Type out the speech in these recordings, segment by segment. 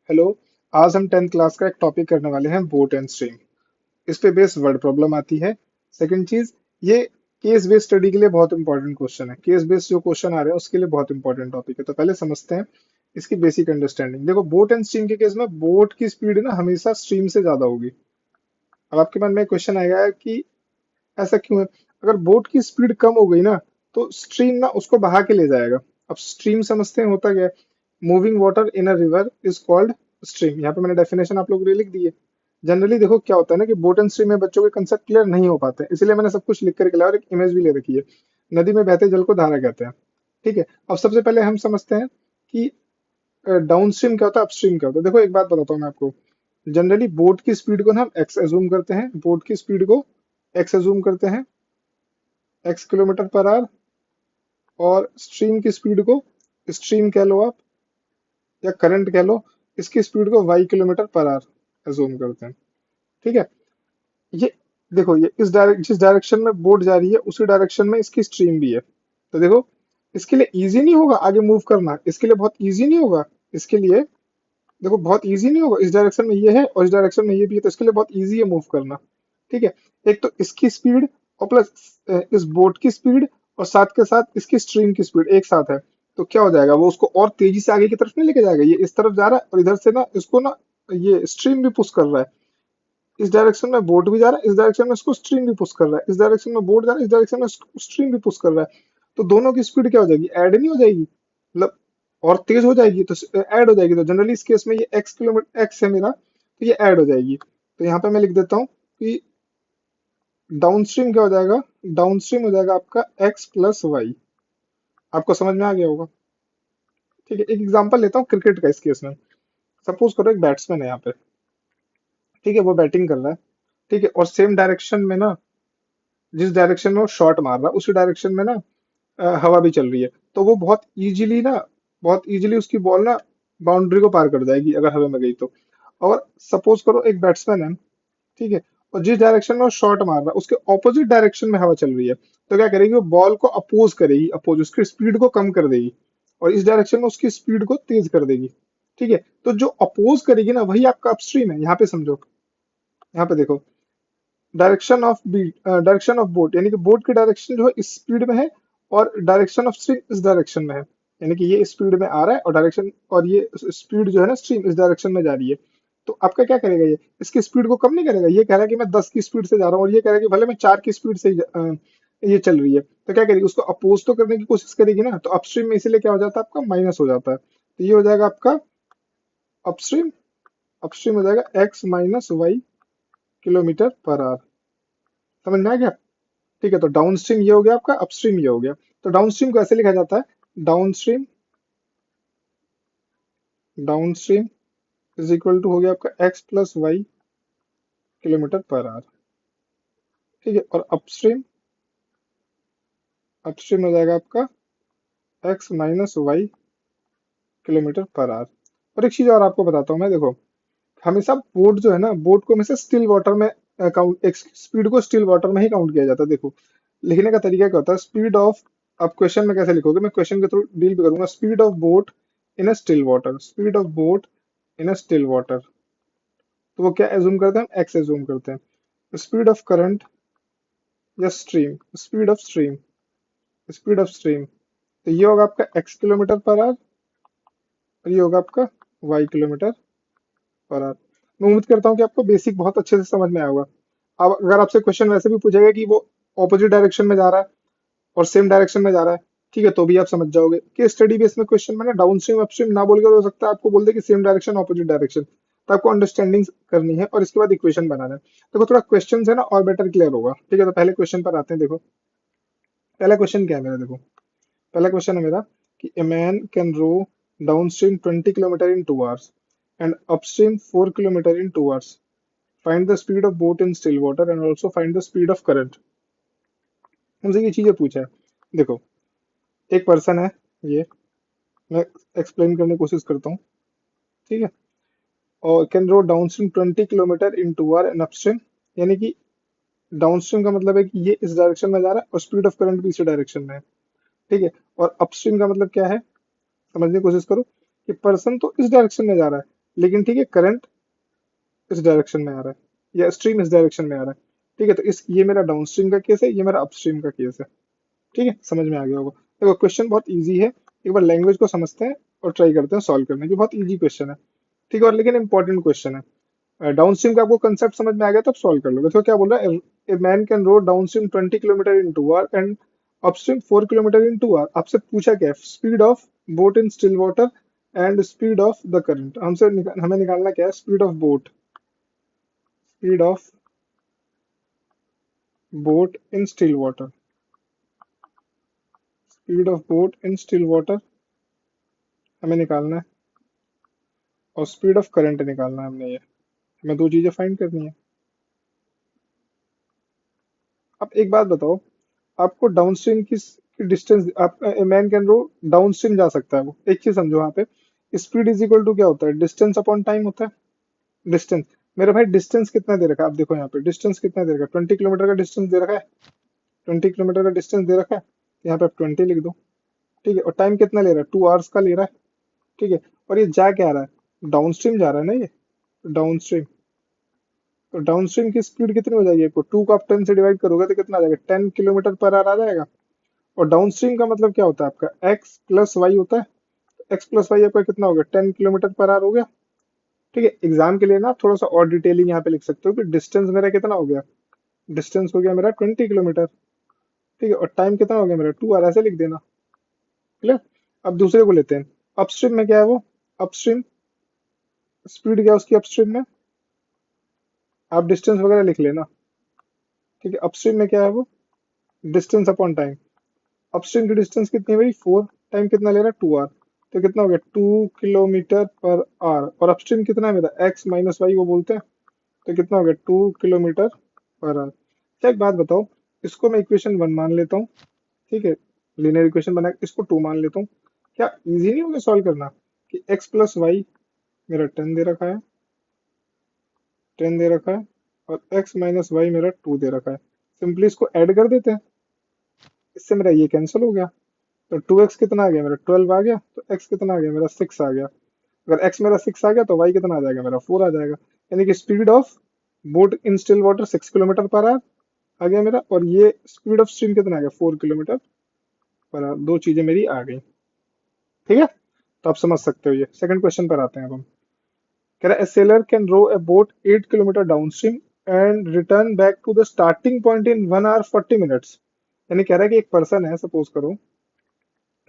Hello. आज हम 10th class का एक टॉपिक करने वाले हैं, बोट एंड स्ट्रीम। इस पे बेस्ड वर्ड प्रॉब्लम आती है। सेकंड चीज, ये केस बेस्ड स्टडी के लिए बहुत इंपॉर्टेंट क्वेश्चन है। केस बेस्ड जो क्वेश्चन आ रहे हैं उसके लिए बहुत इंपॉर्टेंट टॉपिक है। तो पहले समझते हैं इसकी बेसिक अंडरस्टैंडिंग। देखो, बोट एंड स्ट्रीम के केस में बोट की स्पीड ना हमेशा स्ट्रीम से ज्यादा होगी। अब आपके मन में क्वेश्चन आएगा कि ऐसा क्यों है। अगर बोट की स्पीड कम हो गई ना, तो स्ट्रीम ना उसको बहा के ले जाएगा। अब स्ट्रीम समझते हैं होता क्या है। Moving water in a river is called stream. यहाँ पे मैंने डेफिनेशन आप लोगों के लिए लिख दी है। जनरली देखो क्या होता है ना कि बोट एंड स्ट्रीम में बच्चों के कंसेप्ट क्लियर नहीं हो पाते हैं, इसलिए मैंने सब कुछ लिख करके लाया और एक इमेज भी ले रखी है। नदी में बहते जल को धारा कहते हैं। ठीक है। अब सबसे पहले हम समझते हैं कि डाउन स्ट्रीम क्या होता है, अपस्ट्रीम क्या होता है। देखो, एक बात बताता हूँ मैं आपको। जनरली बोट की स्पीड को ना हम एक्स एज्यूम करते हैं। बोट की स्पीड को एक्स एज्यूम करते हैं, एक्स किलोमीटर पर आवर। और स्ट्रीम की स्पीड को स्ट्रीम कह लो आप, या करंट कह लो। इसकी स्पीड को y kilometre per hour assume करते हैं। ठीक है। ये देखो, ये जिस डायरेक्शन में बोट जा रही है उसी डायरेक्शन में इसकी स्ट्रीम भी है। तो देखो, इसके लिए इजी नहीं होगा आगे मूव करना। इसके लिए बहुत इजी नहीं होगा। इसके लिए देखो, बहुत इजी नहीं होगा। इस डायरेक्शन में ये है और इस डायरेक्शन में ये भी है, तो इसके लिए बहुत इजी है मूव करना। ठीक है। एक तो इसकी स्पीड और प्लस इस बोट की स्पीड और साथ के साथ इसकी स्ट्रीम की स्पीड एक साथ है। तो क्या हो जाएगा, वो उसको और तेजी से आगे की तरफ नहीं लेके जाएगा। ये इस तरफ जा रहा है और इधर से ना इसको ना ये स्ट्रीम भी पुश कर रहा है। इस डायरेक्शन में बोट भी जा रहा है, इस डायरेक्शन में इसको स्ट्रीम भी पुश कर रहा है। इस डायरेक्शन में बोट जा रहा है, इस डायरेक्शन में स्ट्रीम भी पुश कर रहा है। तो दोनों की स्पीड क्या हो जाएगी, ऐड नहीं हो जाएगी, मतलब और तेज हो जाएगी। तो ऐड हो जाएगी। तो जनरली इस केस में ये एक्स किलोमीटर एक्स है मेरा, तो ये ऐड हो जाएगी। तो यहाँ पे मैं लिख देता हूँ कि डाउन स्ट्रीम क्या हो जाएगा। डाउन स्ट्रीम हो जाएगा आपका एक्स प्लस वाई। आपको समझ में आ गया होगा। ठीक है। एक एग्जांपल लेता हूँ क्रिकेट का इस केस में। सपोज करो एक बैट्समैन है यहाँ पे। ठीक है, वो बैटिंग कर रहा है। ठीक है। और सेम डायरेक्शन में ना, जिस डायरेक्शन में वो शॉट मार रहा है उसी डायरेक्शन में ना हवा भी चल रही है। तो वो बहुत इजीली उसकी बॉल ना बाउंड्री को पार कर जाएगी अगर हवा में गई तो। और सपोज करो एक बैट्समैन है। ठीक है। और जिस डायरेक्शन में वो शॉट मार रहा है उसके ऑपोजिट डायरेक्शन में हवा चल रही है। तो क्या करेगी, वो बॉल को अपोज करेगी, अपोज उसकी स्पीड को कम कर देगी। और इस डायरेक्शन में उसकी स्पीड को तेज कर देगी। ठीक है। तो जो अपोज करेगी ना वही आपका अपस्ट्रीम है। यहाँ पे समझो, यहाँ पे देखो। डायरेक्शन ऑफ बोट यानी कि बोट की डायरेक्शन जो है इस स्पीड में है, और डायरेक्शन ऑफ स्ट्रीम इस डायरेक्शन में है। यानी कि ये स्पीड में आ रहा है और डायरेक्शन, और ये स्पीड जो है ना स्ट्रीम इस डायरेक्शन में जा रही है। तो आपका क्या करेगा, ये इसकी स्पीड को कम नहीं करेगा। ये कह रहा है कि मैं 10 की स्पीड से जा रहा हूँ और ये कह रहा है कि भले मैं 4 की स्पीड से ये चल रही है। तो क्या करेगी, उसको अपोज तो करने की कोशिश करेगी ना। तो अपस्ट्रीम में इसीलिए क्या हो जाता है, आपका माइनस हो जाता है। तो ये हो जाएगा आपका अपस्ट्रीम। अपस्ट्रीम हो जाएगा x minus y kilometre per hour. समझ में आ गया। ठीक है। तो डाउन स्ट्रीम ये हो गया आपका, अपस्ट्रीम ये हो गया। तो डाउन स्ट्रीम को ऐसे लिखा जाता है, downstream downstream is equal to हो गया आपका x plus y kilometre per hour. ठीक है। और अपस्ट्रीम अपस्ट्रीम हो जाएगा आपका x minus y kilometre per hour. और एक चीज और आपको बताता हूँ मैं। देखो, हमेशा बोट जो है ना, बोट को हमेशा स्टिल वाटर में काउंट, एक स्पीड को स्टिल वाटर में ही काउंट किया जाता है। देखो, लिखने का तरीका क्या होता है, स्पीड ऑफ। आप क्वेश्चन में कैसे लिखोगे, मैं क्वेश्चन के थ्रू डील भी करूंगा। Speed of boat in a still water, speed of boat in a still water. तो वो क्या एज्यूम करते हैं, हम एक्स एज्यूम करते हैं। स्पीड ऑफ करंट या स्ट्रीम, स्पीड ऑफ स्ट्रीम। तो ये होगा आपका एक्स किलोमीटर पर आवर और ये होगा आपका वाई किलोमीटर पर आवर। मैं उम्मीद करता हूँ कि आपको बेसिक बहुत अच्छे से समझ में आया होगा। अब अगर आपसे क्वेश्चन वैसे भी पूछेगा कि वो ऑपोजिट डायरेक्शन में जा रहा है और सेम डायरेक्शन में जा रहा है, ठीक है, तो भी आप समझ जाओगे कि स्टडी बेस में क्वेश्चन में ना डाउन स्ट्रीम अपस्ट्रीम ना बोलकर हो सकता है आपको बोल दे कि सेम डायरेक्शन ऑपोजिट डायरेक्शन। तो आपको अंडरस्टैंडिंग करनी है और इसके बाद इक्वेशन बनाना है। देखो, थोड़ा क्वेश्चन है ना और बेटर क्लियर होगा। ठीक है। तो पहले क्वेश्चन पर आते हैं। देखो, पहला क्वेश्चन क्या है मेरा। देखो, पहला क्वेश्चन है मेरा कि a man can row downstream 20 kilometre in 2 hours and upstream 4 kilometre in 2 hours. Find the speed of boat in still water and also find the speed of current. हमसे ये चीजें पूछा है। देखो, एक पर्सन है ये, मैं एक्सप्लेन करने की कोशिश करता हूँ। ठीक है। और can row downstream 20 kilometre in 2 hour and upstream, यानी कि डाउनस्ट्रीम का मतलब है कि ये इस डायरेक्शन में जा रहा है और स्पीड ऑफ करंट भी इसी डायरेक्शन में है। ठीक है। और अपस्ट्रीम का मतलब क्या है, समझने की कोशिश करो कि पर्सन तो इस डायरेक्शन में जा रहा है लेकिन ठीक है करंट इस डायरेक्शन में आ रहा है या स्ट्रीम इस डायरेक्शन में आ रहा है। ठीक है, तो इस ये मेरा डाउनस्ट्रीम का केस है, ये मेरा अपस्ट्रीम का केस है। ठीक है, समझ में आ गया होगा। देखो क्वेश्चन बहुत इजी है, एक बार लैंग्वेज को समझते हैं और ट्राई करते हैं सॉल्व करने की। बहुत इजी क्वेश्चन है, ठीक है, और लेकिन इंपॉर्टेंट क्वेश्चन है। डाउनस्ट्रीम का आपको कंसेप्ट समझ में आ गया तब सॉल्व कर लोगे। तो क्या बोल रहा है, a man can row downstream 20 kilometre in 2 hour and upstream 4 kilometre in 2 hour. आपसे पूछा क्या है, speed of boat in still water and speed of the current. हमें निकालना क्या है, speed of boat, speed of boat in still water, speed of boat in still water हमें निकालना है, और स्पीड ऑफ करंट निकालना है हमने। ये हमें दो चीजें फाइंड करनी है। अब एक बात बताओ, आपको डाउनस्ट्रीम की डिस्टेंस, आप मैन कैन रो डाउनस्ट्रीम जा सकता है, वो एक चीज समझो यहाँ पे, स्पीड इज इक्वल टू क्या होता है, डिस्टेंस अपॉन टाइम होता है। डिस्टेंस, मेरे भाई डिस्टेंस कितना दे रखा है, आप देखो यहाँ पे डिस्टेंस कितना दे रखा है, 20 किलोमीटर का डिस्टेंस दे रखा है, 20 किलोमीटर का डिस्टेंस दे रखा है, तो यहाँ पे आप 20 लिख दो। ठीक है, और टाइम कितना ले रहा है, 2 आवर्स का ले रहा है। ठीक है, और ये जा क्या रहा है, डाउनस्ट्रीम जा रहा है ना ये, डाउनस्ट्रीम। तो डाउनस्ट्रीम की स्पीड कितनी हो जाएगी, आपको 2 को आप 10 से डिवाइड करोगे तो कितना आ जाएगा, 10 किलोमीटर पर आवर आ जाएगा। और डाउनस्ट्रीम का मतलब क्या होता है आपका, एक्स प्लस वाई होता है। एक्स प्लस वाई आपका कितना हो गया, 10 किलोमीटर पर आवर हो गया। ठीक है, एग्जाम के लिए ना आप थोड़ा सा और डिटेलिंग यहाँ पे लिख सकते हो कि डिस्टेंस मेरा कितना हो गया, डिस्टेंस हो गया मेरा 20 किलोमीटर। ठीक है, और टाइम कितना हो गया मेरा 2 आवर, ऐसे लिख देना। क्लियर। अब दूसरे को लेते हैं, अपस्ट्रीम में क्या है वो, अपस्ट्रीम स्पीड क्या है उसकी अपस्ट्रीम में, आप डिस्टेंस वगैरह लिख लेना। ठीक है, अपस्ट्रीम में क्या है वो, डिस्टेंस अपॉन टाइम। अपस्ट्रीम की डिस्टेंस कितनी है भाई, 4, टाइम कितना ले रहा है, 2 आवर। तो कितना हो गया, 2 किलोमीटर पर आवर। और अपस्ट्रीम कितना है मेरा, एक्स माइनस वाई वो बोलते हैं, तो कितना हो गया, 2 किलोमीटर पर आवर। अच्छा एक बात बताओ, इसको मैं इक्वेशन 1 मान लेता हूँ। ठीक है, लीनियर इक्वेशन बना के इसको 2 मान लेता हूँ। क्या इजी नहीं होगा सॉल्व करना, कि एक्स प्लस वाई मेरा 10 दे रखा है, 10 दे रखा है, और एक्स माइनस वाई मेरा 2 दे रखा है। सिंपली इसको ऐड कर देते हैं, इससे मेरा ये कैंसिल हो गया। तो 2x कितना आ गया मेरा, 12 आ गया, तो x कितना आ गया मेरा, 6 आ गया। अगर x मेरा 6 आ गया तो y कितना आ जाएगा मेरा, 4 आ जाएगा। यानी कि speed of boat in still water 6 kilometre per hour आ गया मेरा, और ये स्पीड ऑफ स्ट्रीम कितना आ गया, 4 किलोमीटर पर आवर। दो चीजें मेरी आ गई। ठीक है, तो आप समझ सकते हो। ये सेकंड क्वेश्चन पर आते हैं अब हम। कह रहा है sailor can row a boat 8 kilometre downstream and return back to the starting point in 1 hour 40 minutes. यानी कह रहा है कि एक पर्सन है, सपोज करो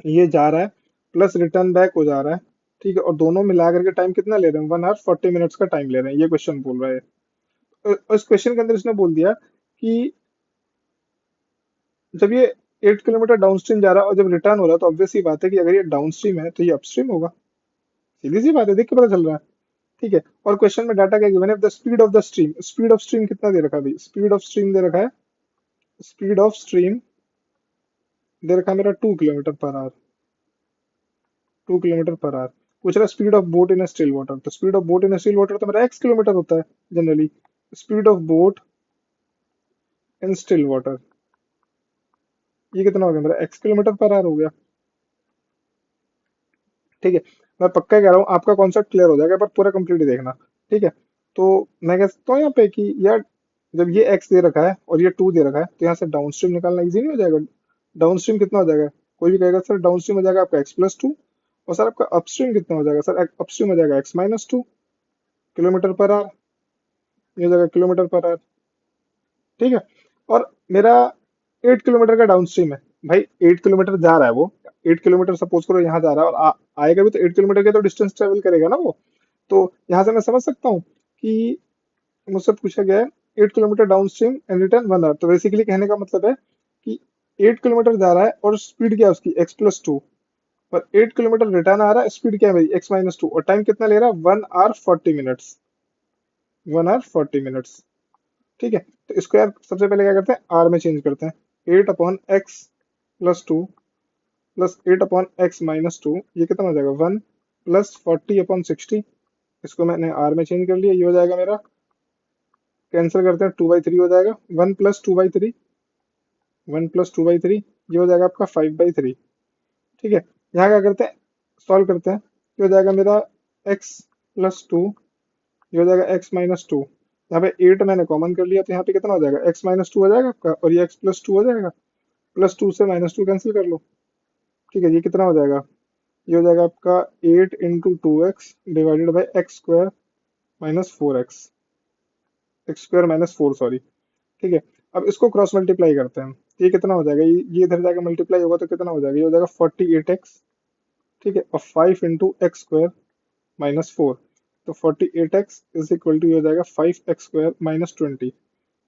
ये जा रहा है, प्लस रिटर्न बैक हो जा रहा है। ठीक है, और दोनों मिला करके टाइम कितना ले रहे हैं, 1 आवर 40 मिनट्स का टाइम ले रहे हैं, ये क्वेश्चन बोल रहा है। और इस क्वेश्चन के अंदर इसने बोल दिया कि जब ये 8 किलोमीटर डाउनस्ट्रीम जा रहा है और जब रिटर्न हो रहा है, तो ऑब्वियस सी बात है कि अगर ये डाउनस्ट्रीम है तो ये अपस्ट्रीम होगा। सीधी सी बात है, देख के पता चल रहा है। ठीक है, और क्वेश्चन में डाटा क्या गिवन है, the speed of the stream. Speed of stream कितना दे रखा है भाई, स्पीड ऑफ स्ट्रीम दे रखा है, स्पीड ऑफ स्ट्रीम दे रखा है मेरा 2 kilometre per our, 2 kilometre per our. पूछ रहा है speed of boat in still water, तो speed of boat in still water तो मेरा एक्स किलोमीटर होता है generally. Speed of boat in still water ये कितना हो गया मेरा, x किलोमीटर पर आवर हो गया। ठीक है, मैं पक्का कह रहा हूँ आपका कॉन्सेप्ट क्लियर हो जाएगा, पर पूरा कंप्लीट ही देखना। ठीक है, तो मैं कह सकता हूँ यहाँ पे कि यार जब ये x दे रखा है और ये 2 दे रखा है, तो यहाँ से डाउन स्ट्रीम निकालना इजी नहीं हो जाएगा। डाउन स्ट्रीम कितना हो जाएगा, कोई भी कहेगा सर डाउन स्ट्रीम हो जाएगा आपका x+2, और सर आपका अपस्ट्रीम कितना हो जाएगा, सर अपस्ट्रीम हो जाएगा x-2 किलोमीटर पर आवर। ये हो जाएगा किलोमीटर पर आवर। ठीक है, और मेरा 8 किलोमीटर का डाउन स्ट्रीम है। भाई 8 किलोमीटर जा रहा है वो, 8 किलोमीटर सपोज करो यहाँ जा रहा है, और आएगा भी तो 8 किलोमीटर के तो डिस्टेंस ट्रेवल करेगा ना वो। तो यहाँ से मैं समझ सकता हूँ कि मुझसे पूछा गया है 8 kilometre downstream and return 1 hour. तो बेसिकली कहने का मतलब है कि 8 किलोमीटर जा रहा है और स्पीड क्या है उसकी, x+2, और 8 किलोमीटर रिटर्न आ रहा है, स्पीड क्या है मेरी, x-2, और टाइम कितना ले रहा है, 1 आवर 40 मिनट्स, 1 आवर 40 मिनट्स। ठीक है, तो इसको यार सबसे पहले क्या करते हैं, आर में चेंज करते हैं। 8/x+2 प्लस 8/x-2, ये कितना हो जाएगा, 1 प्लस 40/60। इसको मैंने आर में चेंज कर लिया, ये हो जाएगा मेरा, कैंसिल करते हैं, 2/3 हो जाएगा। 1 प्लस 2/3, 1 प्लस 2/3, ये हो जाएगा आपका 5/3। ठीक है, यहाँ क्या करते हैं, सॉल्व करते हैं, ये हो जाएगा मेरा x +2, ये हो जाएगा x-2। यहाँ पे 8 मैंने कॉमन कर लिया, तो यहाँ पे कितना हो जाएगा, x-2 हो जाएगा आपका, और ये x+2 हो जाएगा। +2 से -2 कैंसिल कर लो। ठीक है, ये कितना हो जाएगा, ये हो जाएगा आपका 8 into 2x divided by x² - 4x, x² - 4 sorry. ठीक है, अब इसको क्रॉस मल्टीप्लाई करते हैं, तो ये कितना हो जाएगा, ये इधर जाकर मल्टीप्लाई होगा तो कितना हो जाएगा, ये हो जाएगा 48x। ठीक है, और 5 इंटू x² - 4, तो 48x इज इक्वल टू, ये हो जाएगा 5x² - 20।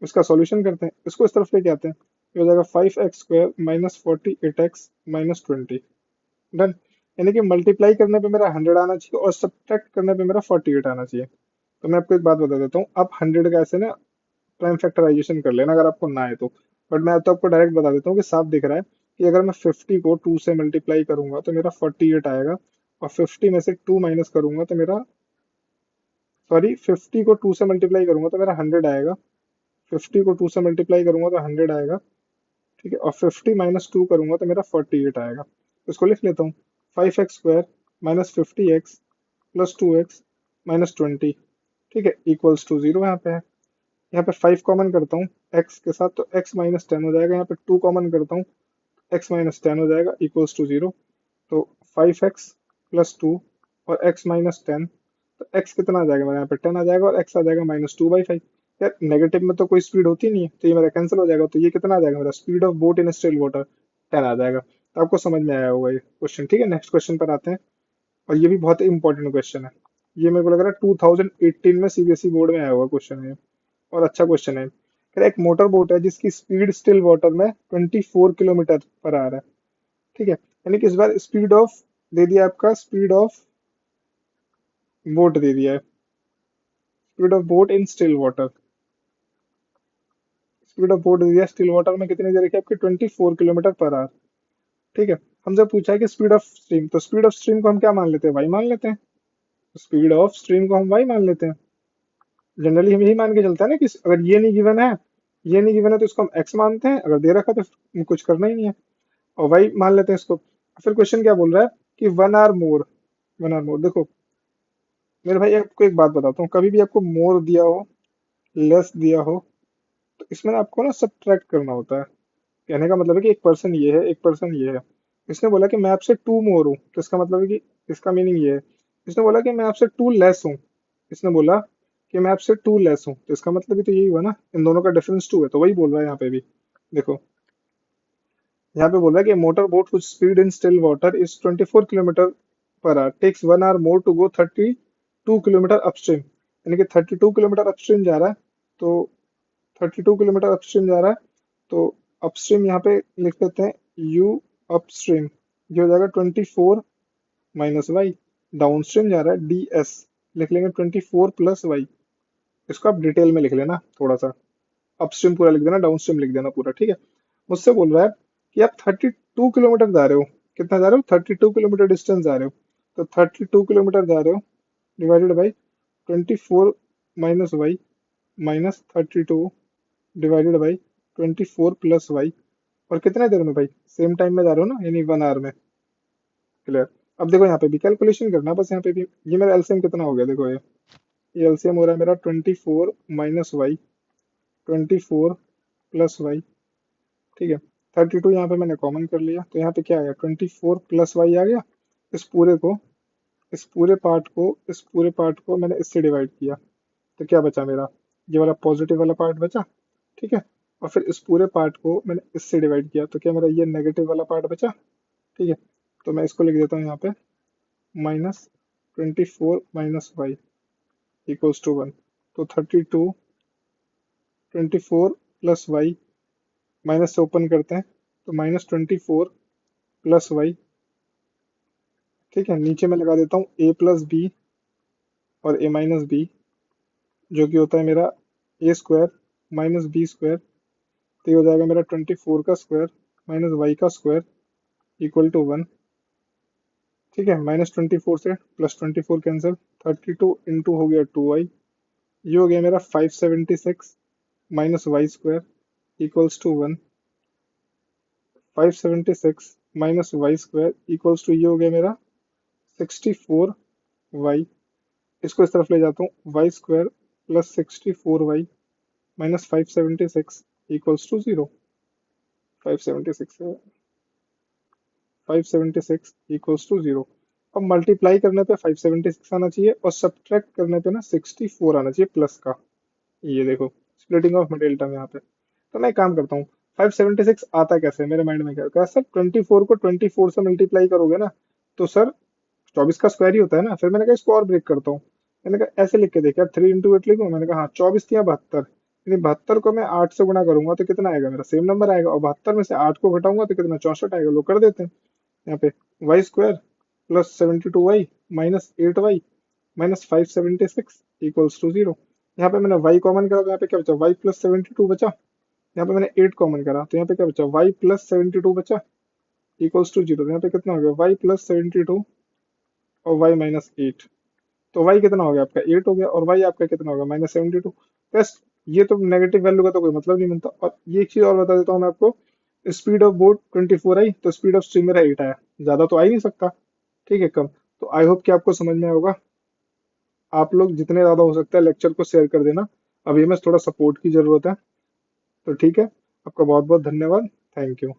इसका सॉल्यूशन करते हैं, इसको इस तरफ लेके आते हैं, ये हो जाएगा 5x² - 48x - 20। डन। यानी कि मल्टीप्लाई करने पे मेरा 100 आना चाहिए और सब्ट्रैक्ट करने पे मेरा 48 आना चाहिए। तो मैं आपको एक बात बता देता हूँ, आप 100 का ऐसे ना प्राइम फैक्टराइजेशन कर लेना अगर आपको ना आए तो, बट मैं तो आपको डायरेक्ट बता देता हूँ कि साफ दिख रहा है कि अगर मैं 50 को 2 से मल्टीप्लाई करूंगा तो मेरा 48 आएगा, और 50 में से 2 माइनस करूंगा तो मेरा, सॉरी 50 को 2 से मल्टीप्लाई करूंगा तो मेरा 100 आएगा। 50 को 2 से मल्टीप्लाई करूंगा तो 100 आएगा। ठीक है, और 50 - 2 करूंगा तो मेरा 48 आएगा। इसको लिख लेता हूँ, 5x² - 50x प्लस 2x - 20। ठीक है, इक्वल्स टू 0 यहाँ पे है। यहाँ पे 5 कॉमन करता हूँ x के साथ, तो x - 10 हो जाएगा। यहाँ पे 2 कॉमन करता हूँ, x - 10 हो जाएगा, इक्वल्स टू 0। तो 5x प्लस 2 और x - 10, तो x कितना आ जाएगा मेरा, यहाँ पे 10 आ जाएगा, और x आ जाएगा -2/5। यार नेगेटिव में तो कोई स्पीड होती नहीं है, तो ये मेरा कैंसिल हो जाएगा। तो ये कितना आ जाएगा मेरा, speed of boat in still water 10 आ जाएगा। तो आपको समझ में आया होगा ये क्वेश्चन। ठीक है, नेक्स्ट क्वेश्चन पर आते हैं, और ये भी बहुत इंपॉर्टेंट क्वेश्चन है। ये मेरे को लग रहा है 2018 में सीबीएसई बोर्ड में आया हुआ क्वेश्चन है, और अच्छा क्वेश्चन है। कह रहा है, एक मोटर बोट है जिसकी स्पीड स्टिल वाटर में 24 किलोमीटर पर आ रहा है। ठीक है, यानी कि इस बार स्पीड ऑफ दे दिया आपका, स्पीड ऑफ बोट दे दिया है, speed of boat in still water. Speed of boat दे दिया स्टिल वाटर में, कितनी दे रखी है आपकी, 24 किलोमीटर पर आवर। ठीक है, हमसे पूछा है कि स्पीड ऑफ स्ट्रीम, तो स्पीड ऑफ स्ट्रीम को हम क्या मान लेते हैं, वाई मान लेते हैं। स्पीड ऑफ स्ट्रीम को हम वाई मान लेते हैं। जनरली हम यही मान के चलते हैं ना कि अगर ये नहीं गिवन है, ये नहीं गिवन है, तो इसको हम एक्स मानते हैं, अगर दे रखा है तो कुछ करना ही नहीं है, और वाई मान लेते हैं इसको। फिर क्वेश्चन क्या बोल रहा है कि 1 आवर मोर, 1 आवर मोर। देखो मेरे भाई, आपको एक बात बताता हूँ, कभी भी आपको मोर दिया हो, लेस दिया हो, तो इसमें ना आपको ना सब्ट्रैक्ट करना होता है। कहने का मतलब है कि एक पर्सन ये है, एक पर्सन ये है। इसने बोला कि मैं आपसे 2 मोर हूँ, तो इसका मतलब है कि, इसका मीनिंग ये है। इसने बोला कि मैं आपसे 2 लेस हूँ, इसने बोला कि मैं आपसे 2 लेस हूँ, तो इसका मतलब भी तो यही हुआ ना, इन दोनों का डिफरेंस 2 है, तो वही बोल रहा है यहाँ पे भी। देखो यहाँ पे बोल रहा है कि motor boat which speed in still water is 24 kilometre per hour takes 1 hour more to go 32 kilometre upstream. यानी कि 32 किलोमीटर अपस्ट्रीम जा रहा है, तो 32 किलोमीटर अपस्ट्रीम जा रहा है, तो अपस्ट्रीम यहाँ पे लिख देते हैं u अपस्ट्रीम, ये हो जाएगा 24 - y। डाउनस्ट्रीम जा रहा है ds, लिख लेंगे 24 + y। इसको आप डिटेल में लिख लेना थोड़ा सा, अपस्ट्रीम पूरा लिख देना, डाउनस्ट्रीम लिख देना पूरा। ठीक है, मुझसे बोल रहा है कि आप 32 किलोमीटर जा रहे हो, कितना जा रहे हो, 32 किलोमीटर डिस्टेंस जा रहे हो, तो 32 किलोमीटर जा रहे हो divided by 24 - y -32 divided by 24 + y, और कितने देर में भाई, सेम टाइम में जा रहे हो ना, यानी 1 आवर में। क्लियर। अब देखो यहाँ पे भी कैलकुलेशन करना है, बस यहाँ पे भी ये मेरा एलसीएम कितना हो गया, देखो ये एलसीएम हो रहा है मेरा 24 - y, 24 + y। ठीक है, 32 यहाँ पे मैंने कॉमन कर लिया, तो यहाँ पे क्या आया, 24 + y आ गया। इस पूरे को, इस पूरे पार्ट को मैंने इससे डिवाइड किया, तो क्या बचा मेरा, ये वाला पॉजिटिव वाला पार्ट बचा। ठीक है, और फिर इस पूरे पार्ट को मैंने इससे डिवाइड किया, तो क्या मेरा ये नेगेटिव वाला पार्ट बचा। ठीक है, तो मैं इसको लिख देता हूँ यहाँ पे, -24 - y इक्वल्स टू 1। तो 32, 24 + y, माइनस से ओपन करते हैं, तो -24 + y। ठीक है, नीचे मैं लगा देता हूँ a + b और a - b, जो कि होता है मेरा a² - b²। तो ये हो जाएगा मेरा 24 का स्क्वायर y का स्क्वायर इक्वल टू 1। ठीक है, -24 से +24 कैंसिल, 32 इंटू हो गया 2y, ये हो गया मेरा 576 -y² equals to 1। 576 - y² equals to, ये हो गया मेरा 64y इसको इस तरफ ले जाता हूँ, Y square plus 64y minus 576 equals to 0। 576 है, 576 इक्वल्स टू 0। अब मल्टीप्लाई करने पे 576 आना चाहिए और सब्ट्रैक्ट करने पे ना 64 आना चाहिए प्लस का। ये देखो स्प्लिटिंग ऑफ डेल्टा में यहाँ पे। तो मैं एक काम करता हूँ, 576 आता कैसे है मेरे माइंड में, क्या होगा सर, 24 को 24 से मल्टीप्लाई करोगे ना तो सर 24 का स्क्वायर ही होता है ना। फिर मैंने कहा इसको और ब्रेक करता हूँ, मैंने कहा ऐसे लिख के देखा 3 into 8 लिखूँ, मैंने कहा हाँ 24 या 72, यानी 72 को मैं 8 से गुणा करूंगा तो कितना आएगा, मेरा सेम नंबर आएगा, और 72 में से 8 को घटाऊंगा तो कितना 64 आएगा। लो कर देते हैं यहाँ पे, Y square plus 72y minus 8y minus 576 equals to 0। यहाँ पे मैंने y कॉमन करा तो यहाँ पे क्या बचा, y प्लस 72 बचा। यहाँ पे मैंने 8 कॉमन करा तो यहाँ पे क्या बचा, y प्लस 72 बचा इक्वल्स टू 0। तो यहाँ पे कितना हो गया, y प्लस 72 और y माइनस 8। तो y कितना हो गया आपका 8 हो गया, और y आपका कितना होगा माइनस 72। बस, ये तो नेगेटिव वैल्यू का तो कोई मतलब नहीं बनता। और ये एक चीज और बता देता हूँ मैं आपको, स्पीड ऑफ बोट 24 आई तो स्पीड ऑफ स्ट्रीम मेरा 8 आया, ज्यादा तो आ ही नहीं सकता, ठीक है कम। तो आई होप कि आपको समझ में होगा। आप लोग जितने ज्यादा हो सकता है लेक्चर को शेयर कर देना, अभी हमें थोड़ा सपोर्ट की जरूरत है। तो ठीक है, आपका बहुत बहुत धन्यवाद, थैंक यू।